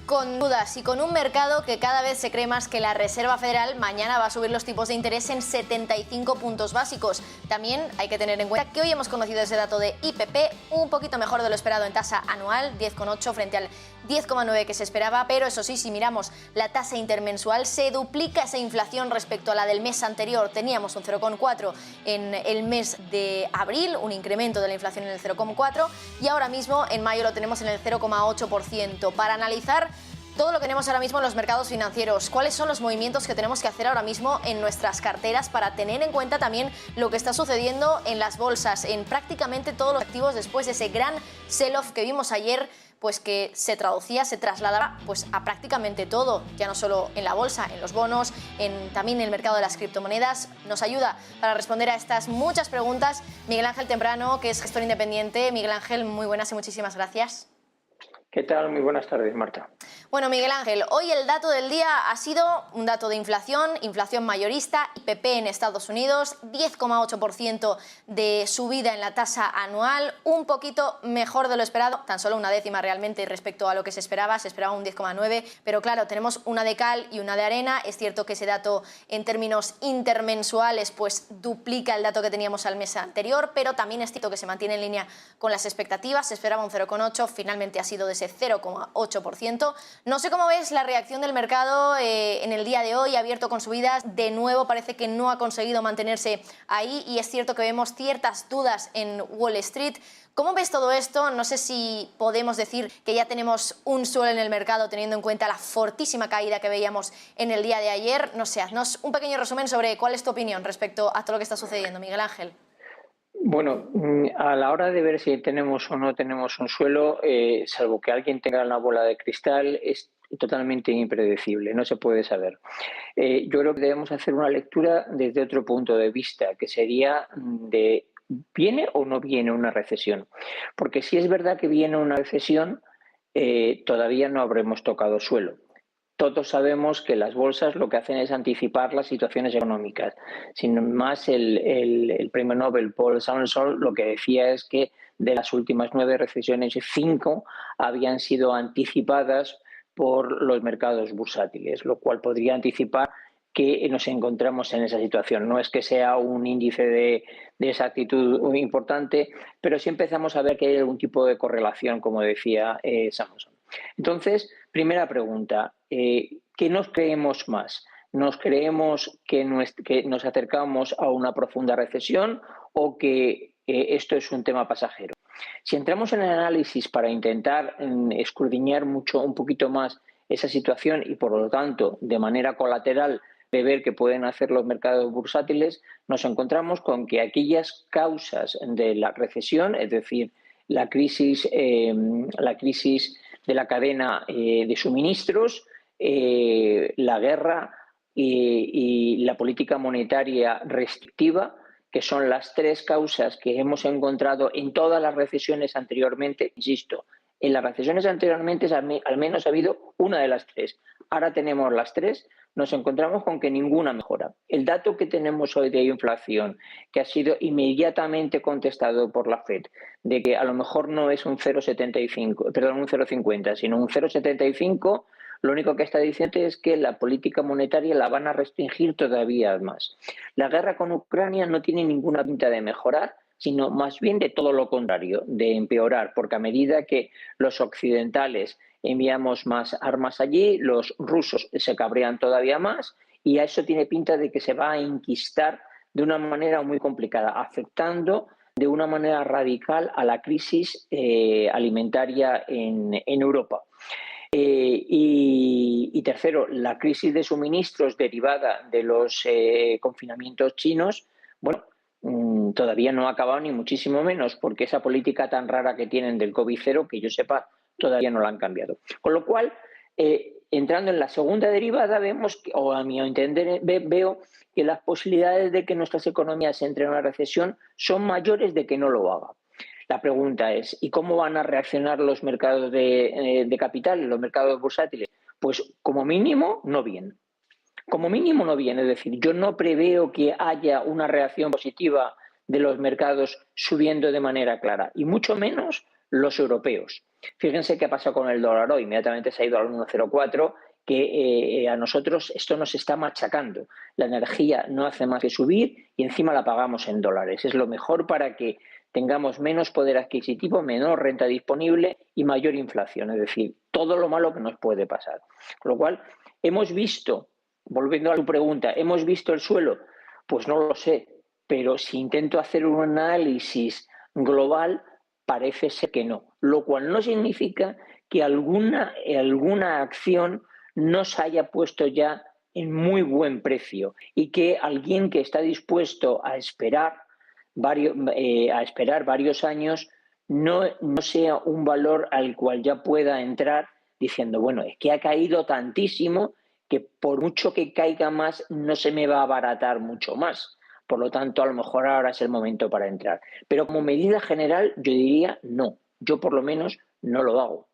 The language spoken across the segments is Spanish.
con dudas y con un mercado que cada vez se cree más que la Reserva Federal mañana va a subir los tipos de interés en 75 puntos básicos. También hay que tener en cuenta que hoy hemos conocido ese dato de IPP, un poquito mejor de lo esperado en tasa anual, 10,8 frente al 10,9 que se esperaba, pero eso sí, si miramos la tasa intermensual, se duplica esa inflación respecto a la del mes anterior. Teníamos un 0,4 en el mes de abril, un incremento de la inflación en el 0,4 y ahora mismo en mayo lo tenemos en el 0,8%. Para analizar todo lo que tenemos ahora mismo en los mercados financieros, cuáles son los movimientos que tenemos que hacer ahora mismo en nuestras carteras para tener en cuenta también lo que está sucediendo en las bolsas, en prácticamente todos los activos después de ese gran sell-off que vimos ayer, pues que se traducía, se trasladaba pues a prácticamente todo, ya no solo en la bolsa, en los bonos, también en el mercado de las criptomonedas. Nos ayuda para responder a estas muchas preguntas Miguel Ángel Temprano, que es gestor independiente. Miguel Ángel, muy buenas y muchísimas gracias. ¿Qué tal? Muy buenas tardes, Marta. Bueno, Miguel Ángel, hoy el dato del día ha sido un dato de inflación mayorista, IPP en Estados Unidos, 10,8% de subida en la tasa anual, un poquito mejor de lo esperado, tan solo una décima realmente respecto a lo que se esperaba un 10,9, pero claro, tenemos una de cal y una de arena. Es cierto que ese dato en términos intermensuales pues duplica el dato que teníamos al mes anterior, pero también es cierto que se mantiene en línea con las expectativas, se esperaba un 0,8, finalmente ha sido de ese 0,8%. No sé cómo ves la reacción del mercado en el día de hoy, abierto con subidas, de nuevo parece que no ha conseguido mantenerse ahí y es cierto que vemos ciertas dudas en Wall Street. ¿Cómo ves todo esto? No sé si podemos decir que ya tenemos un suelo en el mercado teniendo en cuenta la fortísima caída que veíamos en el día de ayer. No sé, haznos un pequeño resumen sobre cuál es tu opinión respecto a todo lo que está sucediendo, Miguel Ángel. Bueno, a la hora de ver si tenemos o no tenemos un suelo, salvo que alguien tenga una bola de cristal, es totalmente impredecible, no se puede saber. Yo creo que debemos hacer una lectura desde otro punto de vista, que sería de ¿viene o no viene una recesión? Porque si es verdad que viene una recesión, todavía no habremos tocado suelo. Todos sabemos que las bolsas lo que hacen es anticipar las situaciones económicas. Sin más, el premio Nobel Paul Samuelson lo que decía es que de las últimas 9 recesiones, 5 habían sido anticipadas por los mercados bursátiles, lo cual podría anticipar que nos encontramos en esa situación. No es que sea un índice de exactitud muy importante, pero sí empezamos a ver que hay algún tipo de correlación, como decía Samuelson. Entonces, primera pregunta, ¿qué nos creemos más? ¿Nos creemos que nos acercamos a una profunda recesión o que esto es un tema pasajero? Si entramos en el análisis para intentar escudriñar un poquito más esa situación y, por lo tanto, de manera colateral, ver qué pueden hacer los mercados bursátiles, nos encontramos con que aquellas causas de la recesión, es decir, la crisis de la cadena de suministros, la guerra y la política monetaria restrictiva, que son las 3 causas que hemos encontrado en todas las recesiones anteriormente. Insisto, en las recesiones anteriormente al menos ha habido una de las 3. Ahora tenemos las 3, nos encontramos con que ninguna mejora. El dato que tenemos hoy de inflación, que ha sido inmediatamente contestado por la FED, de que a lo mejor no es un 0,50, sino un 0,75, lo único que está diciendo es que la política monetaria la van a restringir todavía más. La guerra con Ucrania no tiene ninguna pinta de mejorar, sino más bien de todo lo contrario, de empeorar, porque a medida que los occidentales enviamos más armas allí, los rusos se cabrean todavía más y a eso tiene pinta de que se va a enquistar de una manera muy complicada, afectando de una manera radical a la crisis alimentaria en Europa. Y tercero, la crisis de suministros derivada de los confinamientos chinos, bueno, todavía no ha acabado ni muchísimo menos, porque esa política tan rara que tienen del COVID-0, que yo sepa, todavía no la han cambiado. Con lo cual, entrando en la segunda derivada, vemos, o a mi entender, veo que las posibilidades de que nuestras economías entren en una recesión son mayores de que no lo haga. La pregunta es, ¿y cómo van a reaccionar los mercados de capital, los mercados bursátiles? Pues como mínimo, no bien. Como mínimo no bien, es decir, yo no preveo que haya una reacción positiva de los mercados subiendo de manera clara y mucho menos los europeos. Fíjense qué ha pasado con el dólar hoy, inmediatamente se ha ido al 1,04, que a nosotros esto nos está machacando. La energía no hace más que subir y encima la pagamos en dólares. Es lo mejor para que tengamos menos poder adquisitivo, menor renta disponible y mayor inflación. Es decir, todo lo malo que nos puede pasar. Con lo cual, hemos visto, volviendo a tu pregunta, ¿hemos visto el suelo? Pues no lo sé, pero si intento hacer un análisis global, parece ser que no. Lo cual no significa que alguna acción no se haya puesto ya en muy buen precio y que alguien que está dispuesto a esperar varios años no sea un valor al cual ya pueda entrar diciendo, bueno, es que ha caído tantísimo que por mucho que caiga más no se me va a abaratar mucho más. Por lo tanto, a lo mejor ahora es el momento para entrar. Pero como medida general, yo diría no. Yo por lo menos no lo hago.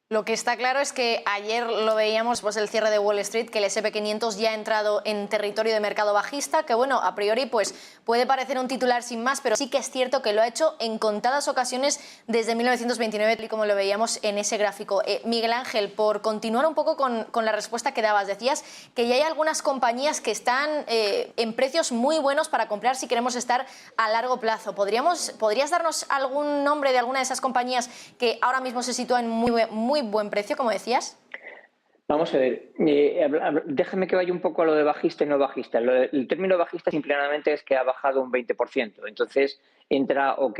Lo que está claro es que ayer lo veíamos después del cierre de Wall Street, que el S&P 500 ya ha entrado en territorio de mercado bajista, que bueno, a priori pues puede parecer un titular sin más, pero sí que es cierto que lo ha hecho en contadas ocasiones desde 1929, como lo veíamos en ese gráfico. Miguel Ángel, por continuar un poco con la respuesta que dabas, decías que ya hay algunas compañías que están en precios muy buenos para comprar si queremos estar a largo plazo. ¿Podrías darnos algún nombre de alguna de esas compañías que ahora mismo se sitúan muy buen precio, como decías? Vamos a ver, déjame que vaya un poco a lo de bajista y no bajista. El término bajista simplemente es que ha bajado un 20%. Entonces entra o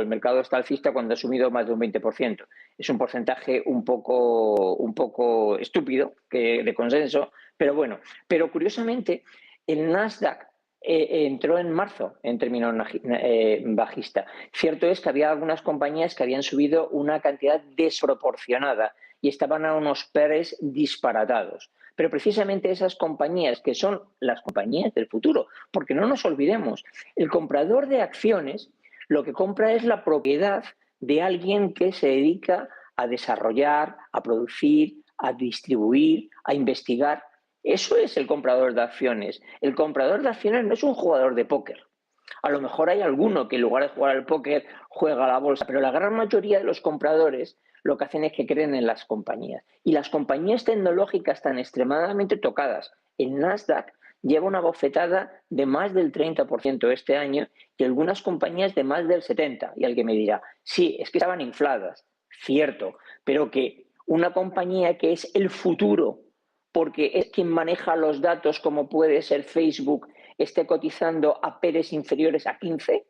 el mercado está alcista cuando ha subido más de un 20%. Es un porcentaje un poco estúpido de consenso, pero bueno. Pero curiosamente, el Nasdaq entró en marzo en términos bajista. Cierto es que había algunas compañías que habían subido una cantidad desproporcionada y estaban a unos PERs disparatados. Pero precisamente esas compañías, que son las compañías del futuro, porque no nos olvidemos, el comprador de acciones lo que compra es la propiedad de alguien que se dedica a desarrollar, a producir, a distribuir, a investigar. Eso es el comprador de acciones. El comprador de acciones no es un jugador de póker. A lo mejor hay alguno que en lugar de jugar al póker juega a la bolsa, pero la gran mayoría de los compradores lo que hacen es que creen en las compañías. Y las compañías tecnológicas están extremadamente tocadas. El Nasdaq lleva una bofetada de más del 30% este año y algunas compañías de más del 70%. Y alguien me dirá, sí, es que estaban infladas. Cierto, pero que una compañía que es el futuro, porque es quien maneja los datos como puede ser Facebook, esté cotizando a PERs inferiores a 15,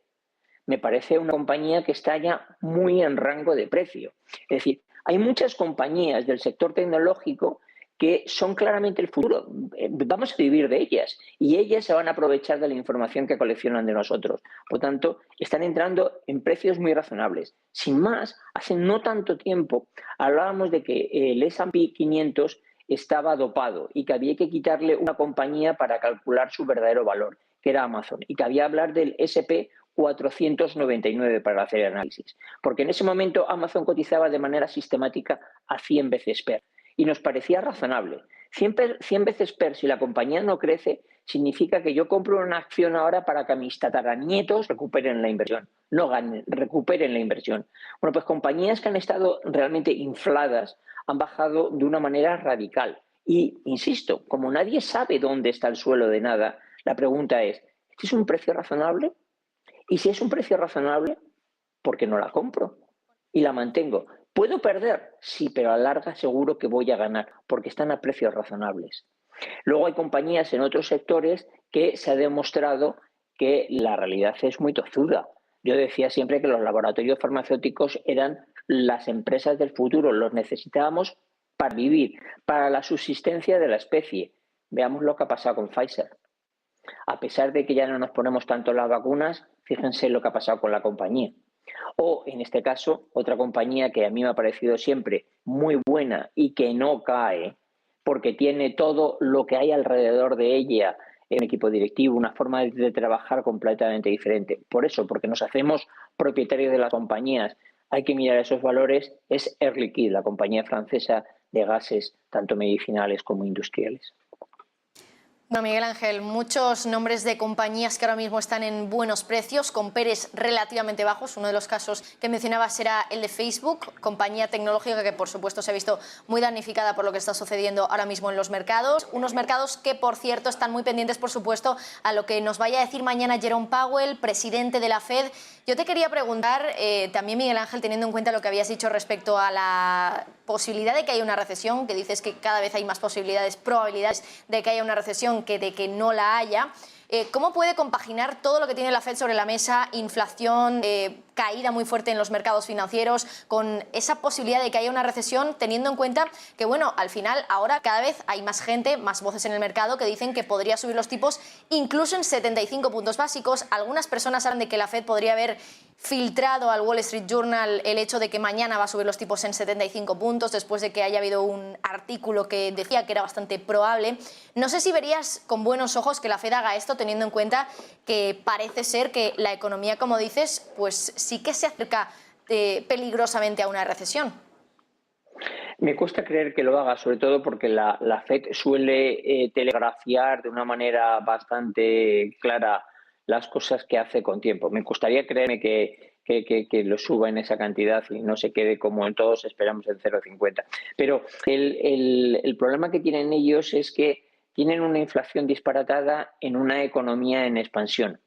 me parece una compañía que está ya muy en rango de precio. Es decir, hay muchas compañías del sector tecnológico que son claramente el futuro. Vamos a vivir de ellas y ellas se van a aprovechar de la información que coleccionan de nosotros. Por tanto, están entrando en precios muy razonables. Sin más, hace no tanto tiempo hablábamos de que el S&P 500 estaba dopado y que había que quitarle una compañía para calcular su verdadero valor, que era Amazon, y que había que hablar del S&P 499 para hacer el análisis, porque en ese momento Amazon cotizaba de manera sistemática a 100 veces PER y nos parecía razonable. 100 veces PER, si la compañía no crece, significa que yo compro una acción ahora para que mis tataranietos recuperen la inversión, no ganen, recuperen la inversión. Bueno, pues compañías que han estado realmente infladas han bajado de una manera radical. Y, insisto, como nadie sabe dónde está el suelo de nada, la pregunta es, ¿este es un precio razonable? Y si es un precio razonable, ¿por qué no la compro? Y la mantengo. ¿Puedo perder? Sí, pero a la larga seguro que voy a ganar, porque están a precios razonables. Luego hay compañías en otros sectores que se ha demostrado que la realidad es muy tozuda. Yo decía siempre que los laboratorios farmacéuticos eran las empresas del futuro, los necesitábamos para vivir, para la subsistencia de la especie. Veamos lo que ha pasado con Pfizer. A pesar de que ya no nos ponemos tanto las vacunas, fíjense lo que ha pasado con la compañía. O, en este caso, otra compañía que a mí me ha parecido siempre muy buena y que no cae, porque tiene todo lo que hay alrededor de ella, un equipo directivo, una forma de trabajar completamente diferente. Por eso, porque nos hacemos propietarios de las compañías, hay que mirar esos valores, es Air Liquide, la compañía francesa de gases, tanto medicinales como industriales. Bueno, Miguel Ángel, muchos nombres de compañías que ahora mismo están en buenos precios, con PERs relativamente bajos. Uno de los casos que mencionabas era el de Facebook, compañía tecnológica que por supuesto se ha visto muy damnificada por lo que está sucediendo ahora mismo en los mercados. Unos mercados que, por cierto, están muy pendientes, por supuesto, a lo que nos vaya a decir mañana Jerome Powell, presidente de la Fed. Yo te quería preguntar, también Miguel Ángel, teniendo en cuenta lo que habías dicho respecto a la posibilidad de que haya una recesión, que dices que cada vez hay más probabilidades de que haya una recesión que de que no la haya. ¿Cómo puede compaginar todo lo que tiene la Fed sobre la mesa, inflación, caída muy fuerte en los mercados financieros, con esa posibilidad de que haya una recesión, teniendo en cuenta que, bueno, al final ahora cada vez hay más gente, más voces en el mercado que dicen que podría subir los tipos incluso en 75 puntos básicos? Algunas personas hablan de que la Fed podría haber filtrado al Wall Street Journal el hecho de que mañana va a subir los tipos en 75 puntos después de que haya habido un artículo que decía que era bastante probable. No sé si verías con buenos ojos que la Fed haga esto, teniendo en cuenta que parece ser que la economía, como dices, pues sí que se acerca peligrosamente a una recesión. Me cuesta creer que lo haga, sobre todo porque la FED suele telegrafiar de una manera bastante clara las cosas que hace con tiempo. Me gustaría creerme que lo suba en esa cantidad y no se quede como en todos esperamos en 0,50. Pero el problema que tienen ellos es que tienen una inflación disparatada en una economía en expansión.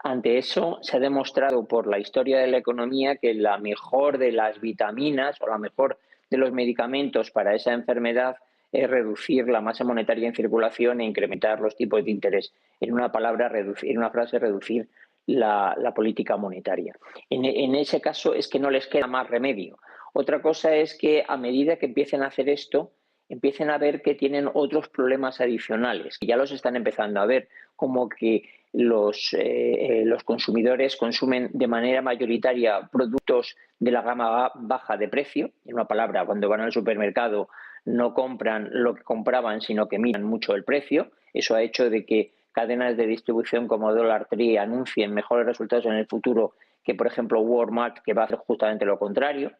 Ante eso, se ha demostrado por la historia de la economía que la mejor de las vitaminas o la mejor de los medicamentos para esa enfermedad es reducir la masa monetaria en circulación e incrementar los tipos de interés. En una palabra, reducir, en una frase, reducir la política monetaria. En ese caso es que no les queda más remedio. Otra cosa es que a medida que empiecen a hacer esto, empiecen a ver que tienen otros problemas adicionales, que ya los están empezando a ver, como que los consumidores consumen de manera mayoritaria productos de la gama baja de precio. En una palabra, cuando van al supermercado no compran lo que compraban, sino que miran mucho el precio. Eso ha hecho de que cadenas de distribución como Dollar Tree anuncien mejores resultados en el futuro que, por ejemplo, Walmart, que va a hacer justamente lo contrario.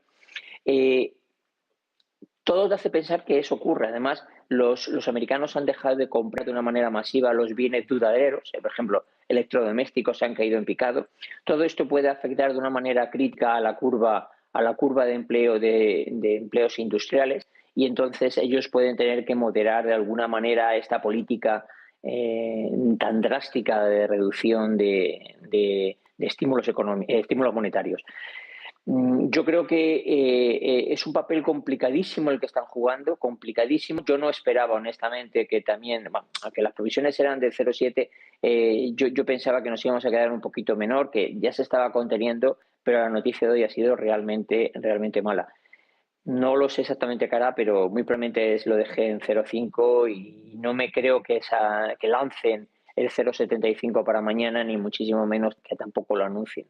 Todo te hace pensar que eso ocurre. Además, los americanos han dejado de comprar de una manera masiva los bienes duraderos, por ejemplo, electrodomésticos se han caído en picado. Todo esto puede afectar de una manera crítica a la curva de empleo de empleos industriales, y entonces ellos pueden tener que moderar de alguna manera esta política tan drástica de reducción de estímulos monetarios. Yo creo que es un papel complicadísimo el que están jugando, complicadísimo. Yo no esperaba, honestamente, que también, aunque las provisiones eran de 0,7, yo pensaba que nos íbamos a quedar un poquito menor, que ya se estaba conteniendo, pero la noticia de hoy ha sido realmente mala. No lo sé exactamente qué hará, pero muy probablemente lo dejé en 0,5 y no me creo que lancen el 0,75 para mañana, ni muchísimo menos que tampoco lo anuncien.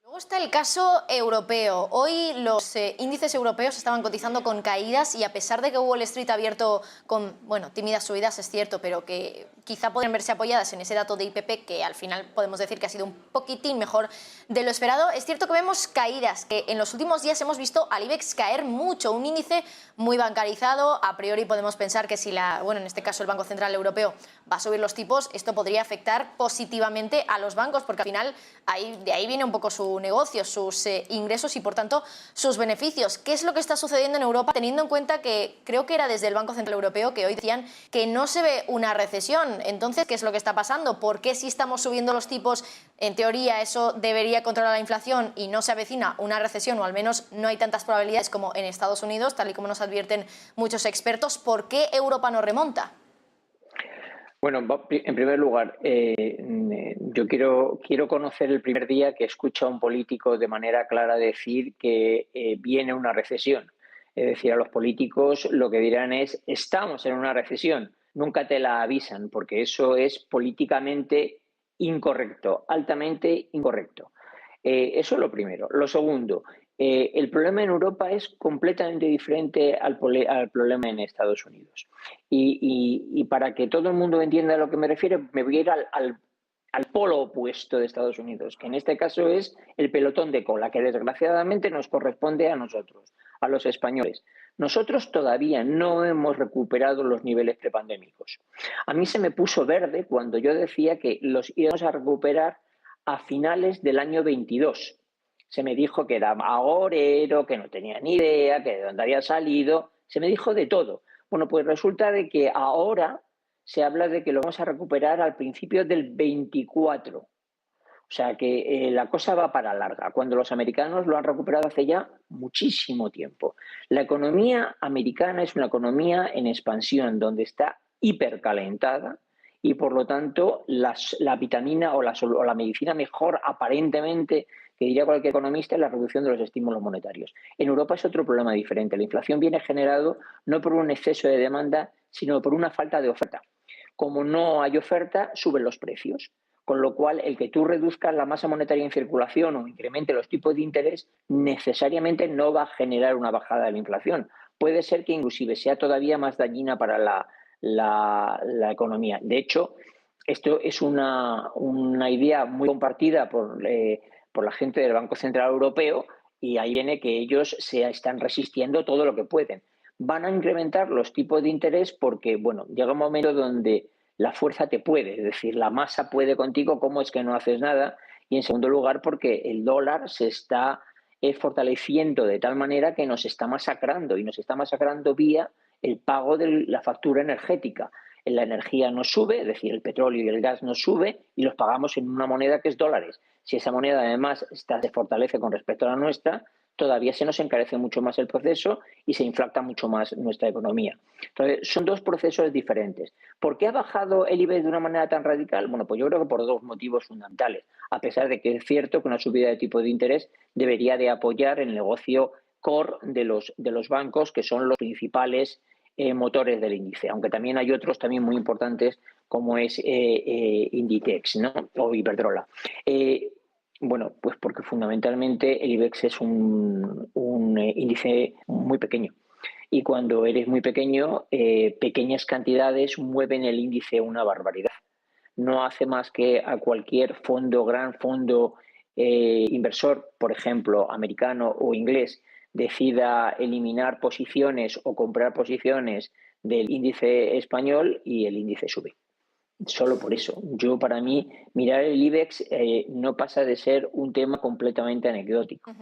Luego está el caso europeo. Hoy los índices europeos estaban cotizando con caídas y a pesar de que Wall Street ha abierto con, bueno, tímidas subidas, es cierto, pero que quizá podrían verse apoyadas en ese dato de IPP, que al final podemos decir que ha sido un poquitín mejor de lo esperado. Es cierto que vemos caídas, que en los últimos días hemos visto al IBEX caer mucho, un índice muy bancarizado. A priori podemos pensar que si en este caso el Banco Central Europeo va a subir los tipos, esto podría afectar positivamente a los bancos, porque al final de ahí viene un poco su negocio, sus ingresos y por tanto sus beneficios. ¿Qué es lo que está sucediendo en Europa, teniendo en cuenta que creo que era desde el Banco Central Europeo que hoy decían que no se ve una recesión? Entonces, ¿qué es lo que está pasando? ¿Por qué si estamos subiendo los tipos, en teoría eso debería controlar la inflación y no se avecina una recesión, o al menos no hay tantas probabilidades como en Estados Unidos, tal y como nos advierten muchos expertos? ¿Por qué Europa no remonta? Bueno, en primer lugar, yo quiero conocer el primer día que escucha a un político de manera clara decir que viene una recesión. Es decir, a los políticos lo que dirán es estamos en una recesión. Nunca te la avisan, porque eso es políticamente incorrecto, altamente incorrecto. Eso es lo primero. Lo segundo, el problema en Europa es completamente diferente al problema en Estados Unidos. Y para que todo el mundo entienda a lo que me refiero, me voy a ir al polo opuesto de Estados Unidos, que en este caso es el pelotón de cola, que desgraciadamente nos corresponde a nosotros, a los españoles. Nosotros todavía no hemos recuperado los niveles prepandémicos. A mí se me puso verde cuando yo decía que los íbamos a recuperar a finales del año 22. Se me dijo que era agorero, que no tenía ni idea, que de dónde había salido. Se me dijo de todo. Bueno, pues resulta de que ahora se habla de que lo vamos a recuperar al principio del 24. O sea que la cosa va para larga, cuando los americanos lo han recuperado hace ya muchísimo tiempo. La economía americana es una economía en expansión, donde está hipercalentada y por lo tanto la vitamina o la medicina mejor aparentemente que diría cualquier economista es la reducción de los estímulos monetarios. En Europa es otro problema diferente. La inflación viene generado no por un exceso de demanda, sino por una falta de oferta. Como no hay oferta, suben los precios. Con lo cual, el que tú reduzcas la masa monetaria en circulación o incremente los tipos de interés necesariamente no va a generar una bajada de la inflación. Puede ser que inclusive sea todavía más dañina para la economía. De hecho, esto es una idea muy compartida por la gente del Banco Central Europeo y ahí viene que ellos se están resistiendo todo lo que pueden. Van a incrementar los tipos de interés porque, bueno, llega un momento donde la fuerza te puede, es decir, la masa puede contigo, ¿cómo es que no haces nada? Y en segundo lugar, porque el dólar se está fortaleciendo de tal manera que nos está masacrando y nos está masacrando vía el pago de la factura energética. La energía nos sube, es decir, el petróleo y el gas nos sube y los pagamos en una moneda que es dólares. Si esa moneda además se fortalece con respecto a la nuestra, todavía se nos encarece mucho más el proceso y se inflacta mucho más nuestra economía. Entonces, son dos procesos diferentes. ¿Por qué ha bajado el IBEX de una manera tan radical? Bueno, pues yo creo que por dos motivos fundamentales. A pesar de que es cierto que una subida de tipo de interés debería de apoyar el negocio core de los bancos, que son los principales motores del índice, aunque también hay otros también muy importantes como es Inditex, ¿no? O Iberdrola. Bueno, pues porque fundamentalmente el IBEX es un índice muy pequeño. Y cuando eres muy pequeño, pequeñas cantidades mueven el índice una barbaridad. No hace más que a cualquier gran fondo inversor, por ejemplo, americano o inglés, decida eliminar posiciones o comprar posiciones del índice español y el índice sube. Solo por eso. Para mí, mirar el IBEX no pasa de ser un tema completamente anecdótico.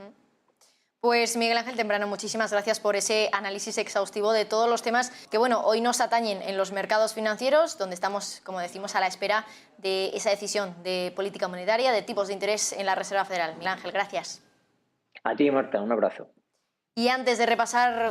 Pues Miguel Ángel Temprano, muchísimas gracias por ese análisis exhaustivo de todos los temas que, bueno, hoy nos atañen en los mercados financieros, donde estamos, como decimos, a la espera de esa decisión de política monetaria, de tipos de interés en la Reserva Federal. Miguel Ángel, gracias. A ti, Marta, un abrazo. Y antes de repasar